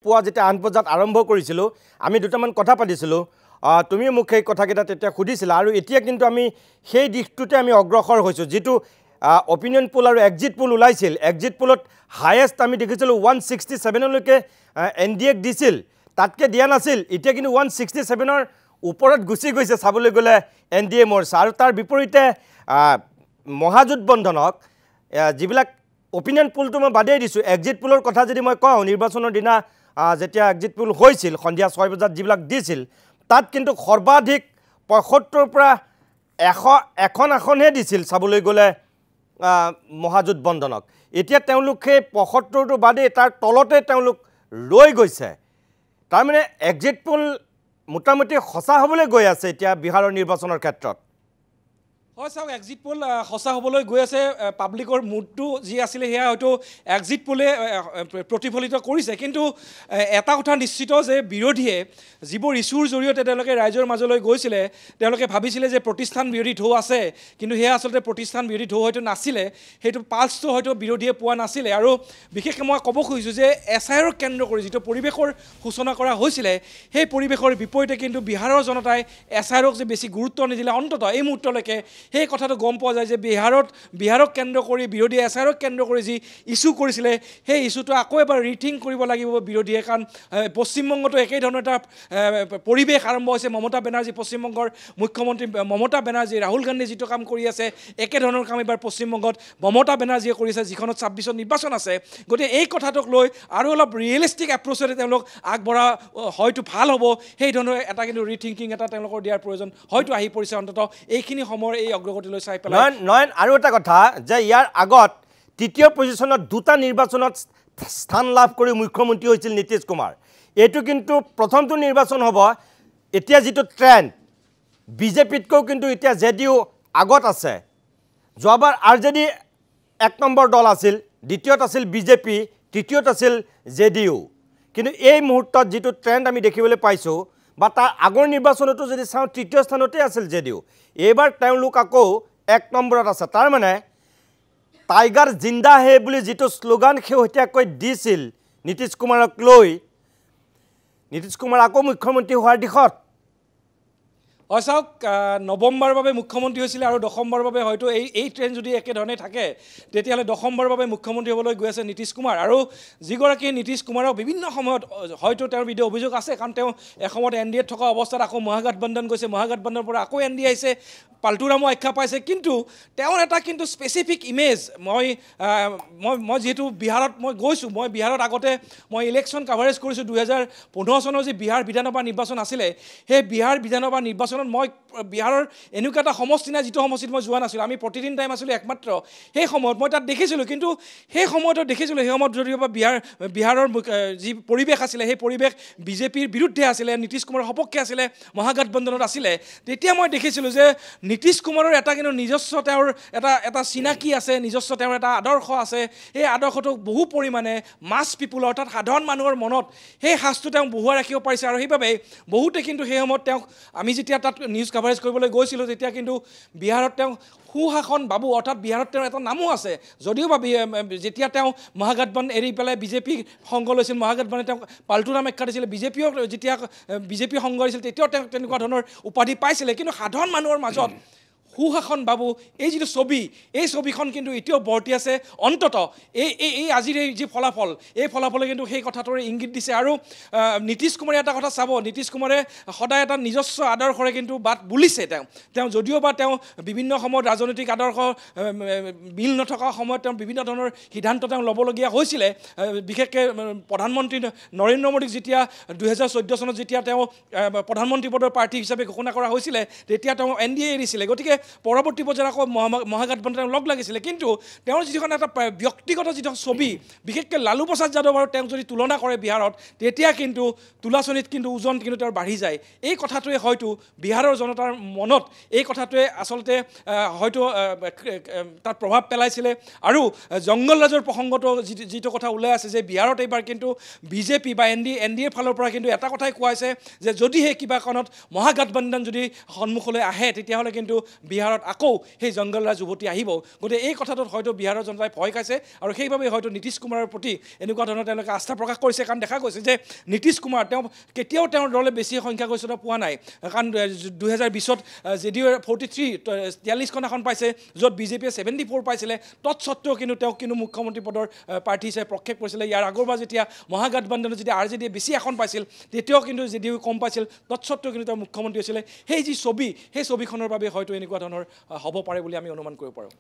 পুৱা যেতিয়া 8 বজাত আৰম্ভ কৰিছিলোঁ আমি দুটামান কথা পাতিছিলোঁ তুমি মোক সেই কথাকেইটা তেতিয়া সুধিছিলা আৰু এতিয়া কিন্তু আমি সেই দিশটোতে আমি অগ্ৰসৰ হৈছোঁ যিটো অপিনিয়ন পোল আৰু এক্সিট পোল ওলাইছিল এক্সিট পোলত হায়েষ্ট আমি দেখিছিলোঁ 167 লৈকে এনডিএক দিছিল তাতকে দিয়া নাছিল এতিয়া কিন্তু 167 ওপৰত গুচি গৈছে চাবলৈ গ'লে এনডিএ মৰ্চা আৰু তাৰ বিপৰীতে মহাজোটবন্ধনক যিবিলাক অপিনিয়ন পোলটো মই বাদেই দিছোঁ এক্সিট পোলৰ কথা যদি মই কওঁ নিৰ্বাচনৰ দিনা যেতিয়া এক্সিট পোল হৈছিল সন্ধিয়া 6 বজাত যিবিলাক দিছিল তাত কিন্তু সৰ্বাধিক 75 পৰা 100 এখন আসনহে দিছিল চাবলৈ গ'লে মহাজোটবন্ধনক এতিয়া তেওঁলোকে 75টো বাদেই তাৰ তলতে তেওঁলোক ৰৈ গৈছে তাৰমানে এক্সিট পোল মোটামুটি সঁচা হ'বলৈ গৈ আছে এতিয়া বিহাৰৰ নিৰ্বাচনৰ ক্ষেত্ৰত হয় চাওক এক্সিট পোল সঁচা হ'বলৈ গৈ আছে পাব্লিকৰ মুডটো যি আছিলে সেয়া হয়তো এক্সিট পোলে প্ৰতিফলিত কৰিছে কিন্তু এটা কথা নিশ্চিত যে বিৰোধীয়ে যিবোৰ ইছ্যুৰ জৰিয়তে তেওঁলোকে ৰাইজৰ মাজলৈ গৈছিলে তেওঁলোকে ভাবিছিলে যে প্ৰতিষ্ঠান বিৰোধী ঢৌ আছে কিন্তু সেয়া আচলতে প্ৰতিষ্ঠান বিৰোধী ঢৌ হয়তো নাছিলে সেইটো পালছটো হয়তো বিৰোধীয়ে পোৱা নাছিলে আৰু বিশেষকৈ মই ক'ব খুজিছোঁ যে এছআইআৰক কেন্দ্ৰ কৰি যিটো পৰিৱেশৰ সূচনা কৰা হৈছিলে সেই পৰিৱেশৰ বিপৰীতে কিন্তু বিহাৰৰ জনতাই এছআইআৰক যে বেছি গুৰুত্ব নিদিলে অন্ততঃ এই মুহূৰ্তলৈকে সেই কথাটো গম পোৱা যায় যে বিহাৰক কেন্দ্ৰ কৰি বিৰোধী এছআইআৰক কেন্দ্ৰ কৰি যি ইছ্যু কৰিছিলে সেই ইছ্যুটো আকৌ এবাৰ ৰিথিংক কৰিব লাগিব বিৰোধীয়ে কাৰণ পশ্চিমবংগতো একেই ধৰণৰ এটা পৰিৱেশ আৰম্ভ হৈছে মমতা বেনাৰ্জী পশ্চিমবংগৰ মুখ্যমন্ত্ৰী মমতা বেনাৰ্জী ৰাহুল গান্ধী যিটো কাম কৰি আছে একেধৰণৰ কাম এবাৰ পশ্চিমবংগত মমতা বেনাৰ্জীয়ে কৰিছে যিখনত 26ত নিৰ্বাচন আছে গতিকে এই কথাটোক লৈ আৰু অলপ ৰিয়েলিষ্টিক এপ্ৰ'চেৰে তেওঁলোক আগবঢ়া হয়তো ভাল হ'ব সেই ধৰণৰ এটা কিন্তু ৰিথিংকিং এটা তেওঁলোকৰ দিয়াৰ প্ৰয়োজন হয়তো আহি পৰিছে অন্ততঃ এইখিনি সময়ৰ এই অগ্ৰগতিলৈ চাই পেলাই নয়ন আৰু এটা কথা যে ইয়াৰ আগত তৃতীয় পজিশ্যনত দুটা নিৰ্বাচনত স্থান লাভ কৰি মুখ্যমন্ত্ৰী হৈছিল নীতিশ কুমাৰ এইটো কিন্তু প্ৰথমটো নিৰ্বাচন হ'ব এতিয়া যিটো ট্ৰেণ্ড বিজেপিতকৈও কিন্তু এতিয়া জেডিইউ আগত আছে যোৱাবাৰ আৰজেডি 1 নম্বৰ দল আছিল দ্বিতীয়ত আছিল বিজেপি তৃতীয়ত আছিল জেডিইউ কিন্তু এই মুহূৰ্তত যিটো ট্ৰেণ্ড আমি দেখিবলৈ পাইছোঁ বা তাৰ আগৰ নিৰ্বাচনতো যদি চাওঁ তৃতীয় স্থানতে আছিল জেডিইউ এইবাৰ তেওঁলোক আকৌ 1 নম্বৰত আছে তাৰমানে টাইগাৰ জিন্দা হে বুলি যিটো শ্লোগান শেহতীয়াকৈ দিছিল নীতিশ কুমাৰক লৈ নীতিশ কুমাৰ আকৌ মুখ্যমন্ত্ৰী হোৱাৰ দিশত হয় চাওক নৱমবাৰৰ বাবে মুখ্যমন্ত্ৰী হৈছিলে আৰু দশমবাৰৰ বাবে হয়তো এই ট্ৰেণ্ড যদি একেধৰণে থাকে তেতিয়াহ'লে দশমবাৰৰ বাবে মুখ্যমন্ত্ৰী হ'বলৈ গৈ আছে নীতিশ কুমাৰ আৰু যিগৰাকী নীতিশ কুমাৰক বিভিন্ন সময়ত হয়তো তেওঁৰ বিৰুদ্ধে অভিযোগ আছে কাৰণ তেওঁ এসময়ত এনডিএত থকা অৱস্থাত আকৌ মহাগঠবন্ধন গৈছে মহাগঠবন্ধনৰ পৰা আকৌ এনডিএ আহিছে পাল্টুৰামো আখ্যা পাইছে কিন্তু তেওঁৰ এটা কিন্তু স্পেচিফিক ইমেজ মই যিহেতু বিহাৰত মই গৈছোঁ মই বিহাৰত আগতে মই ইলেকশ্যন কাভাৰেজ কৰিছোঁ 2015 চনৰ যি বিহাৰ বিধানসভা নিৰ্বাচন আছিলে সেই বিহাৰ বিধানসভা নিৰ্বাচনত মই বিহাৰৰ এনেকুৱা এটা সমষ্টি নাই যিটো সমষ্টিত মই যোৱা নাছিলোঁ আমি প্ৰতিদিন টাইম আছিলোঁ একমাত্ৰ সেই সময়ত মই তাত দেখিছিলোঁ কিন্তু সেই সময়তো দেখিছিলোঁ সেই সময়ত যদিও বা বিহাৰৰ যি পৰিৱেশ আছিলে সেই পৰিৱেশ বিজেপিৰ বিৰুদ্ধে আছিলে নীতিশ কুমাৰৰ সপক্ষে আছিলে মহাগঠবন্ধনত আছিলে তেতিয়া মই দেখিছিলোঁ যে নীতিশ কুমাৰৰ এটা কিন্তু নিজস্ব তেওঁৰ এটা চিনাকি আছে নিজস্ব তেওঁৰ এটা আদৰ্শ আছে সেই আদৰ্শটো বহু পৰিমাণে মাছ পিপুল অৰ্থাৎ সাধাৰণ মানুহৰ মনত সেই সাজটো তেওঁ বহুৱাই ৰাখিব পাৰিছে আৰু সেইবাবে বহুতে কিন্তু সেই সময়ত তেওঁক আমি যেতিয়া তাত নিউজ কাভাৰেজ কৰিবলৈ গৈছিলোঁ তেতিয়া কিন্তু বিহাৰত তেওঁ সুশাসন বাবু অৰ্থাৎ বিহাৰত তেওঁৰ এটা নামো আছে যদিও বা যেতিয়া তেওঁ মহাগঠবন্ধন এৰি পেলাই বিজেপি সংগ লৈছিল মহাগঠবন্ধনে তেওঁক পাল্টুৰাম আখ্যা দিছিলে বিজেপিও যেতিয়া বিজেপি সংগ লৈছিল তেতিয়াও তেওঁ তেনেকুৱা ধৰণৰ উপাধি পাইছিলে কিন্তু সাধাৰণ মানুহৰ মাজত সুশাসন বাবু এই যিটো ছবি এই ছবিখন কিন্তু এতিয়াও বৰ্তি আছে অন্ততঃ এই আজিৰ এই যি ফলাফল এই ফলাফলে কিন্তু সেই কথাটোৰে ইংগিত দিছে আৰু নীতিশ কুমাৰে এটা কথা চাব নীতিশ কুমাৰে সদায় এটা নিজস্ব আদৰ্শৰে কিন্তু বাট বুলিছে তেওঁ যদিও বা তেওঁ বিভিন্ন সময়ত ৰাজনৈতিক আদৰ্শ মিল নথকা সময়ত তেওঁ বিভিন্ন ধৰণৰ সিদ্ধান্ত তেওঁ ল'বলগীয়া হৈছিলে বিশেষকৈ প্ৰধানমন্ত্ৰী নৰেন্দ্ৰ মোদীক যেতিয়া 2014 চনত যেতিয়া তেওঁ প্ৰধানমন্ত্ৰী পদৰ প্ৰাৰ্থী হিচাপে ঘোষণা কৰা হৈছিলে তেতিয়া তেওঁ এনডিএ এৰিছিলে গতিকে পৰৱৰ্তী পৰ্যায়ত আকৌ মহাগঠবন্ধন লগ লাগিছিলে কিন্তু তেওঁৰ যিখন এটা ব্যক্তিগত যিটো ছবি বিশেষকৈ লালু প্ৰসাদ যাদৱ আৰু তেওঁক যদি তুলনা কৰে বিহাৰত তেতিয়া কিন্তু তুলাচনীত কিন্তু ওজন কিন্তু তেওঁৰ বাঢ়ি যায় এই কথাটোৱে হয়তো বিহাৰৰ জনতাৰ মনত এই কথাটোৱে আচলতে হয়তো তাত প্ৰভাৱ পেলাইছিলে আৰু জংগল ৰাজৰ প্ৰসংগটো যিটো কথা ওলাই আছে যে বিহাৰত এইবাৰ কিন্তু বিজেপি বা এনডিএৰ ফালৰ পৰা কিন্তু এটা কথাই কোৱা হৈছে যে যদিহে কিবা কাৰণত মহাগঠবন্ধন যদি সন্মুখলৈ আহে তেতিয়াহ'লে কিন্তু বিহাৰত আকৌ সেই জংগল ৰাজ উভতি আহিব গতিকে এই কথাটোত হয়তো বিহাৰৰ জনতাই ভয় খাইছে আৰু সেইবাবে হয়তো নীতিশ কুমাৰৰ প্ৰতি এনেকুৱা ধৰণৰ তেওঁলোকে আস্থা প্ৰকাশ কৰিছে কাৰণ দেখা গৈছে যে নীতিশ কুমাৰ তেওঁ কেতিয়াও তেওঁৰ দলে বেছি সংখ্যাগৰিষ্ঠতা পোৱা নাই কাৰণ 2020ত জেডিইউৰ 43খন আসন পাইছে য'ত বিজেপিয়ে 74 পাইছিলে তৎসত্ত্বেও কিন্তু তেওঁক কিন্তু মুখ্যমন্ত্ৰী পদৰ প্ৰাৰ্থী হিচাপে প্ৰক্ষেপ কৰিছিলে ইয়াৰ আগৰবাৰ যেতিয়া মহাগঠবন্ধনত যেতিয়া RJDয়ে বেছি আসন পাইছিল তেতিয়াও কিন্তু জেডিইউ কম পাইছিল তৎসত্ত্বেও কিন্তু তেওঁ মুখ্যমন্ত্ৰী হৈছিলে সেই যি ছবি সেই ছবিখনৰ বাবে হয়তো এনেকুৱা ধৰণৰ হ'ব পাৰে বুলি আমি অনুমান কৰিব পাৰোঁ